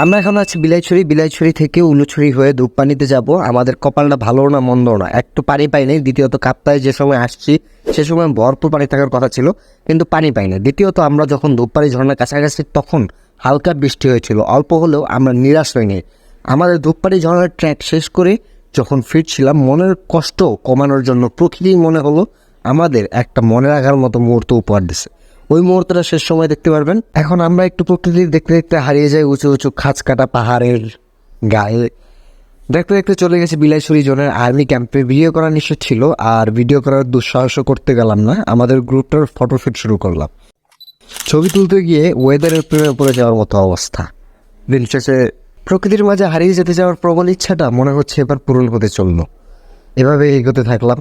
আমরা এখন আছি বিলাইছড়ি। বিলাইছড়ি থেকে উলুছড়ি হয়ে ধূপপানিতে যাব। আমাদের কপালটা ভালো না মন্দ না, একটু পানি পাই নাই। দ্বিতীয়ত কাপ্তায় যে সময় আসছি সে সময় ভরপুর পানি থাকার কথা ছিল, কিন্তু পানি পাই না। দ্বিতীয়ত আমরা যখন ধূপপানি ঝর্ণার কাছাকাছি তখন হালকা বৃষ্টি হয়েছিল, অল্প হলেও আমরা নিরাশ হইনি। আমাদের ধূপপানি ঝর্ণার ট্র্যাক শেষ করে যখন ফিরছিলাম, মনের কষ্ট কমানোর জন্য প্রকৃতি মনে হলো আমাদের একটা মনে রাখার মতো মুহূর্ত উপহার দিছে। ওই মুহূর্তটা শেষ সময় দেখতে পারবেন। এখন আমরা একটু প্রকৃতি দেখতে দেখতে হারিয়ে যাই উঁচু উঁচু খাঁজ কাটা পাহাড়ের গায়ে। দেখতে দেখতে চলে গেছে বিলাইছড়ি জোনের আর্মি ক্যাম্পে। ভিডিও করা নিষেধ ছিল, আর ভিডিও করার দুঃসাহসও করতে গেলাম না। আমাদের গ্রুপটার ফটোশুট শুরু করলাম। ছবি তুলতে গিয়ে ওয়েদারের প্রেমে পড়ে যাওয়ার মতো অবস্থা। দিন শেষে প্রকৃতির মাঝে হারিয়ে যেতে যাওয়ার প্রবল ইচ্ছাটা মনে হচ্ছে এবার পূরণ হতে চলল। এভাবে এগোতে থাকলাম।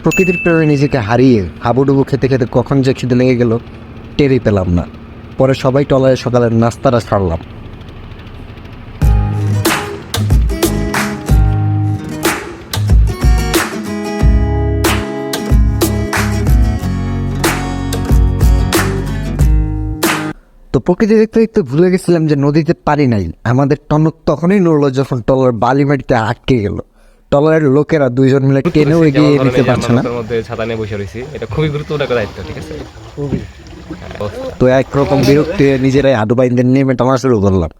প্রকৃতির প্রেমে নিজেকে হারিয়ে হাবুডুবু খেতে খেতে কখন যে খিদে লেগে গেল টেরই পেলাম না। পরে সবাই টলারে সকালের নাস্তাটা সারলাম। তো প্রকৃতি দেখতে দেখতে ভুলে গেছিলাম যে নদীতে পানি নাই। আমাদের টনক তখনই নড়লো যখন টলার বালি মাটিতে আটকে গেল। টলারের লোকেরা দুইজন মিলে টেনেও এগিয়ে নিতে পারছে না। ছাতা নিয়ে বসে রয়েছি, এটা খুবই গুরুত্বপূর্ণ একটা দায়িত্ব। ঠিক আছে, তো একরকম বিরক্তি নিজেরাই হাঁটু বাইন্দে নেমে টানা শুরু করলাম।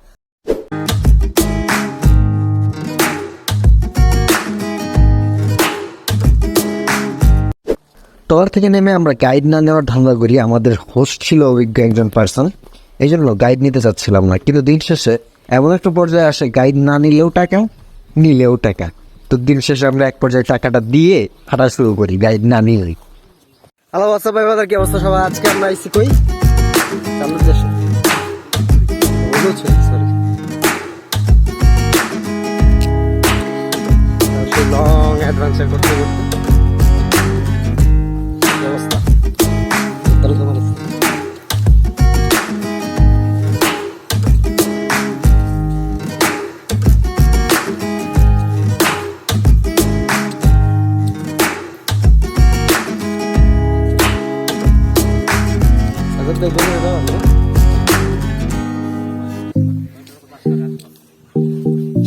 টলার থেকে নেমে আমরা গাইড না নেওয়ার ধান্দা করি। আমাদের হোস্ট ছিল অভিজ্ঞ একজন পার্সন, এই জন্য গাইড নিতে চাচ্ছিলাম না। কিন্তু দিন শেষে এমন একটা পর্যায়ে আসে গাইড না নিলেও টাকা, নিলেও টাকা। তো দিন শেষে আমরা এক পর্যায়ে টাকাটা দিয়ে হাঁটা শুরু করি, গাইড না নিলেই। হ্যালো হোয়াটসঅ্যাপ ভাই, বাজার কি অবস্থা সবাই? আজকে আমরা আইসি কই চালুর দেশে, সরি লং অ্যাডভেঞ্চার করতে করতে অবস্থা তাহলে তোমার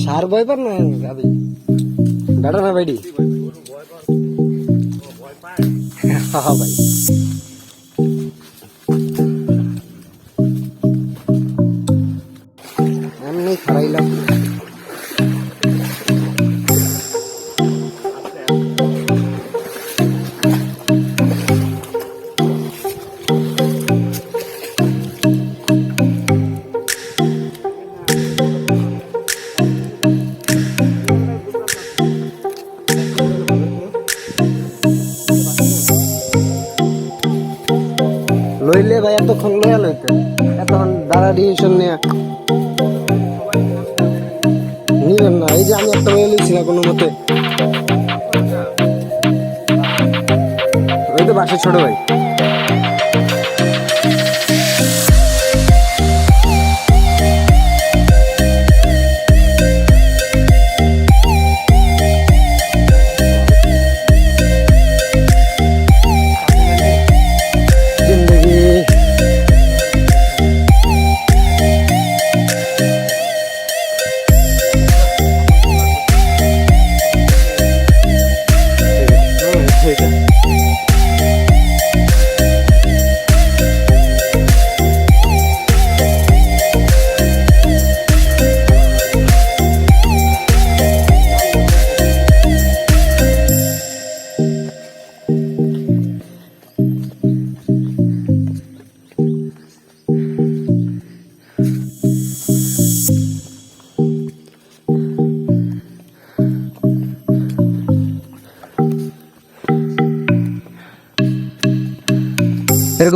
সার বই পার না ভাবি বেটা না ভাইডি হ্যাঁ ভাই। এমনি খারাইলাম। লইলে ভাই এতক্ষণ লইয়া লইতে, এতক্ষণ দাঁড়া ডিসিশন নিয়ে নিবেন না। এই যে আমি একটা লইয়া লইছি না কোনো মতে, ওই তো বাসে ছোট ভাই।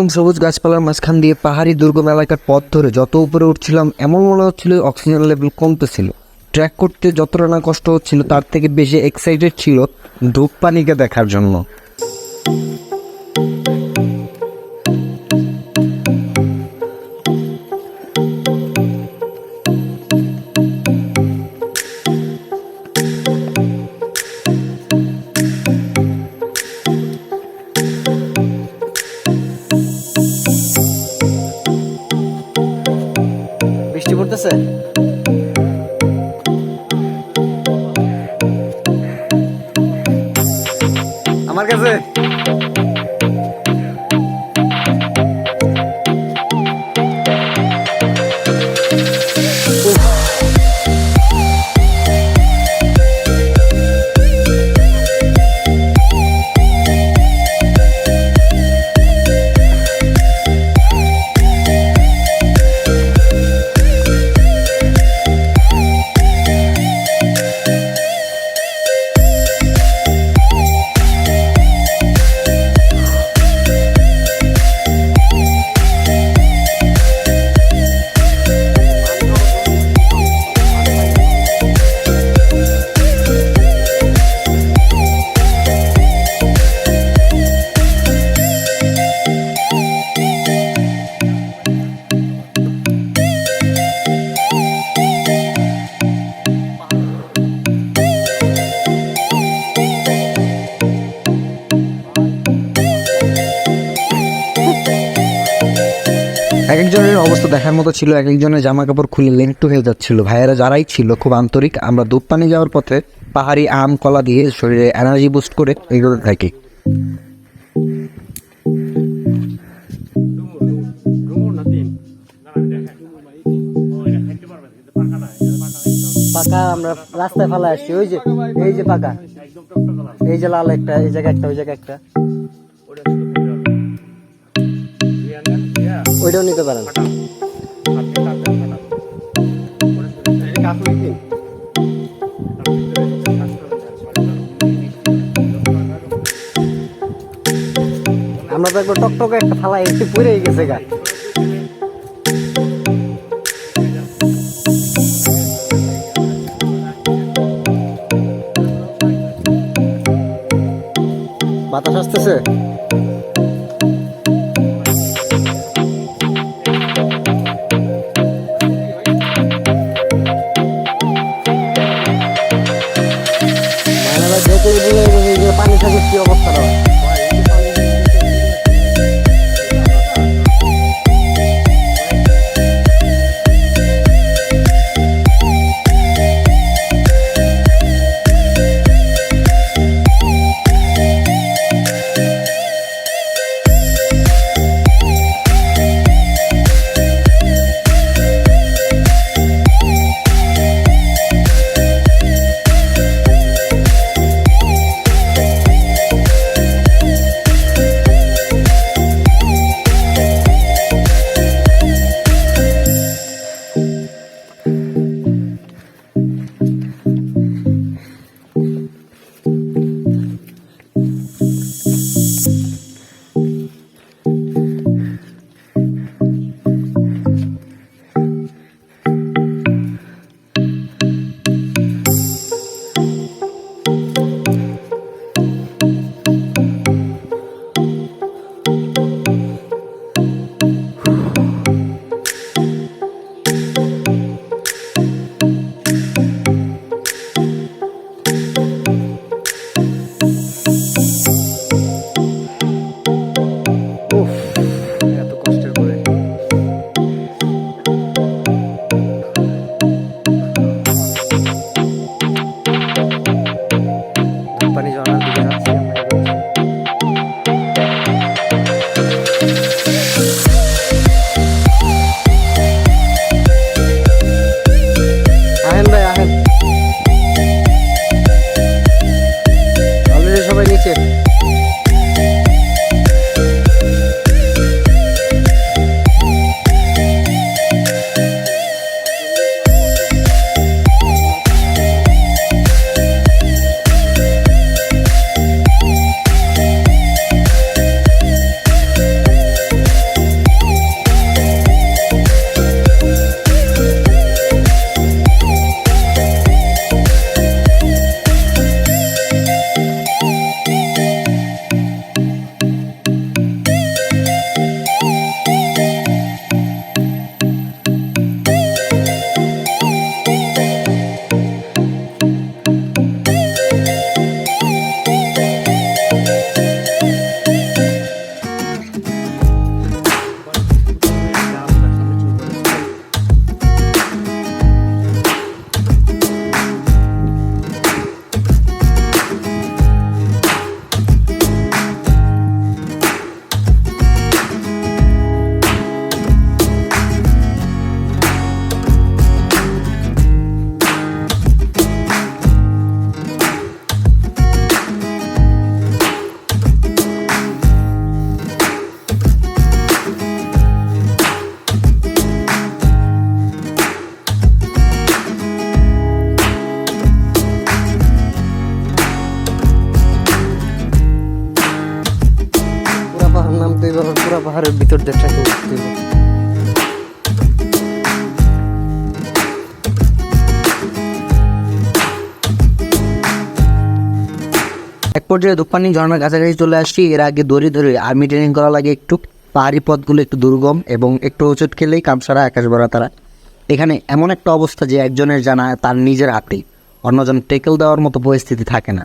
একদম সবুজ গাছপালার মাঝখান দিয়ে পাহাড়ি দুর্গম এলাকার পথ ধরে যত উপরে উঠছিলাম এমন মনে হচ্ছিল অক্সিজেন লেভেল কমতেছিল। ট্র্যাক করতে যতটা না কষ্ট হচ্ছিল তার থেকে বেশি এক্সাইটেড ছিল ধূপ পানিকে দেখার জন্য। বৃষ্টি পড়তেছে। আমার কাছে এক একজনের অবস্থা দেখার মতো ছিল। এক একজনের জামা কাপড় খুলে লেংটু হয়ে যাচ্ছিল। ভাইয়েরা যারাই ছিল খুব আন্তরিক। আমরা ধূপপানি যাওয়ার পথে পাহাড়ি আম কলা দিয়ে শরীরে এনার্জি বুস্ট করে এগোতে থাকি। পাকা আমরা রাস্তায় ফেলা আসছি। ওই যে এই যে পাকা, এই যে লাল একটা, এই জায়গা একটা, ওই জায়গা একটা, ওইটাও নিতে পারেন। আমরা তো একবার টকটকে একটা ফালা একটু পড়ে গেছে গা। বাতাস আসতেছে। পানি থাকে কি অবস্থা হয়। পাহাড়ের ভিতর দিয়ে ট্রেকিং করতে হবে। এক পর্যায়ে দুপানি ঝর্ণার কাছাকাছি চলে আসছি। এর আগে দড়ি ধরে আর্মি ট্রেনিং করা লাগে একটু। পাহাড়ি পথগুলো একটু দুর্গম এবং একটু হোঁচট খেলেই কামসারা আকাশ ভরা তারা। এখানে এমন একটা অবস্থা যে একজনের জানা তার নিজের হাতেই, অন্যজন টেকেল দেওয়ার মতো পরিস্থিতি থাকে না।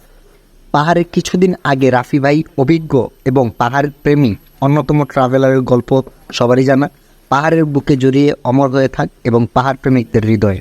পাহাড়ের কিছুদিন আগে রাফি ভাই অভিজ্ঞ এবং পাহাড়ের প্রেমী অন্যতম ট্রাভেলারের গল্প সবারই জানা। পাহাড়ের বুকে জড়িয়ে অমর হয়ে থাক এবং পাহাড় প্রেমিকদের হৃদয়ে।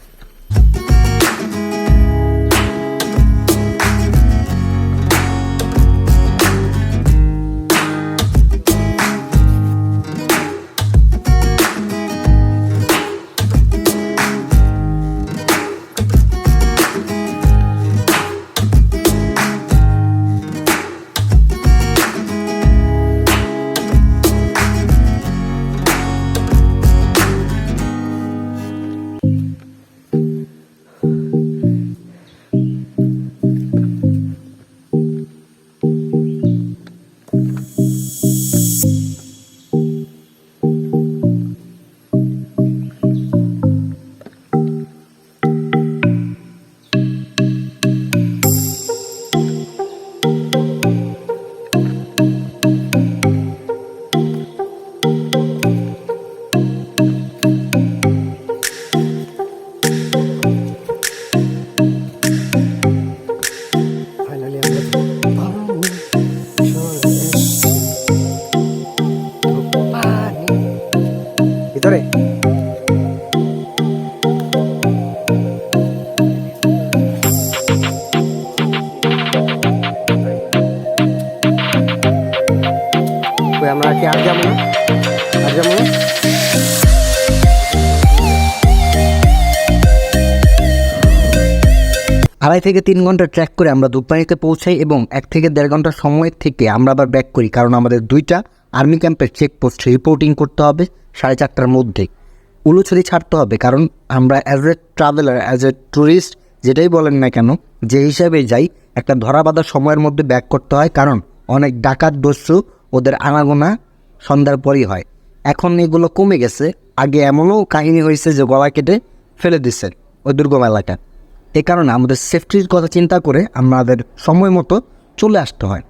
ফাইনালি আমরা চলে এসেছি দুপানি ভিতরে। আমরা কি আর যাবো না? আর যাবো না? আড়াই থেকে 3 ঘন্টা ট্র্যাক করে আমরা দুপানিতে পৌঁছাই এবং 1 থেকে 1.5 ঘন্টা সময় থেকে আমরা আবার ব্যাক করি, কারণ আমাদের 2টা আর্মি ক্যাম্পের চেকপোস্ট রিপোর্টিং করতে হবে 4:30টার মধ্যে। উলুছড়ি ছাড়তে হবে, কারণ আমরা as a traveller, as a tourist যেটাই বলেন না কেন, যে হিসাবে যাই, একটা ধরা বাঁধা সময়ের মধ্যে ব্যাক করতে হয়, কারণ অনেক ডাকাত দস্যু ওদের আনাগোনা সন্ধ্যার পরই হয়। এখন এগুলো কমে গেছে। আগে এমনও কাহিনী হয়েছে যে গলা কেটে ফেলে দিচ্ছে ওই দুর্গম এলাকা। এ কারণে আমাদের সেফটির কথা চিন্তা করে আমাদের সময় মতো চলে আসতে হয়।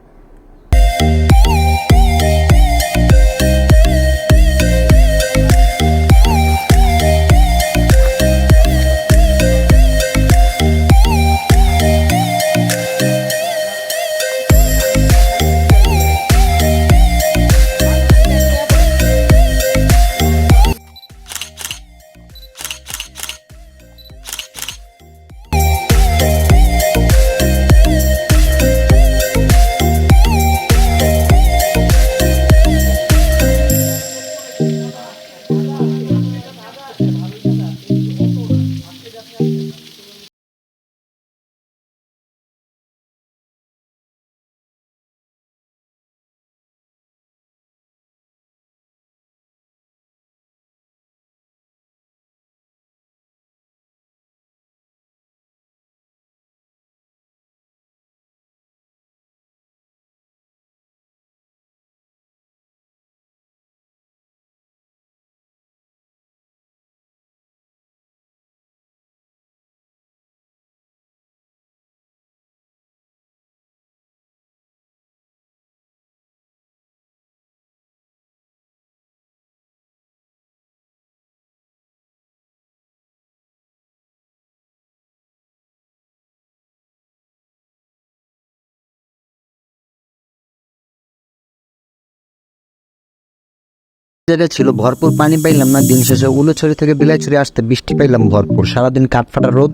জায়গায় ছিল ভরপুর পানি পাইলাম না। দিন শেষে উলুছড়ি থেকে বিলাইছড়ি আসতে বৃষ্টি পাইলাম ভরপুর। সারাদিন কাঠফাটা রোদ,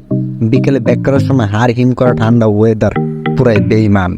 বিকেলে ব্যাক করার সময় হাড় হিম করা ঠান্ডা ওয়েদার, পুরাই বেইমান।